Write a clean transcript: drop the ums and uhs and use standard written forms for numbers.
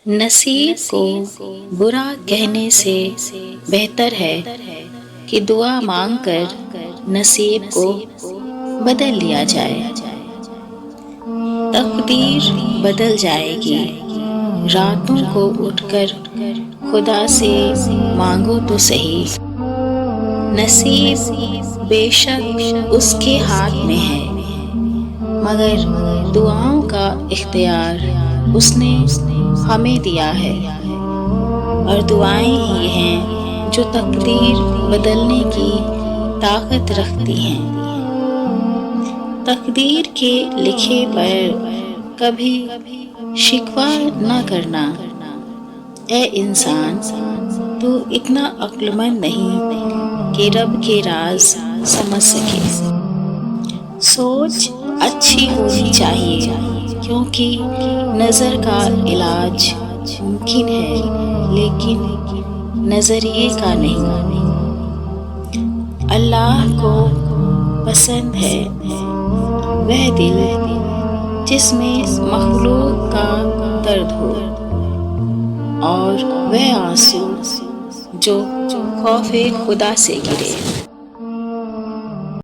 نصیب کو برا کہنے سے بہتر ہے کہ دعا مانگ کر نصیب کو بدل لیا جائے۔ تقدیر بدل جائے گی، راتوں کو اٹھ کر خدا سے مانگو تو صحیح۔ نصیب بے شک اس کے ہاتھ میں ہے، مگر دعاؤں کا اختیار اس نے ہمیں دیا ہے، اور دعائیں ہی ہیں جو تقدیر بدلنے کی طاقت رکھتی ہیں۔ تقدیر کے لکھے پر کبھی شکوہ نہ کرنا۔ اے انسان، تو اتنا عقل مند نہیں کہ رب کے راز سمجھ سکے۔ سوچ اچھی ہونی چاہیے، کیونکہ نظر کا علاج ممکن ہے لیکن نظریے کا نہیں۔ اللہ کو پسند ہے وہ دل جس میں مخلوق کا درد ہو، اور وہ آنسو جو خوف خدا سے گرے۔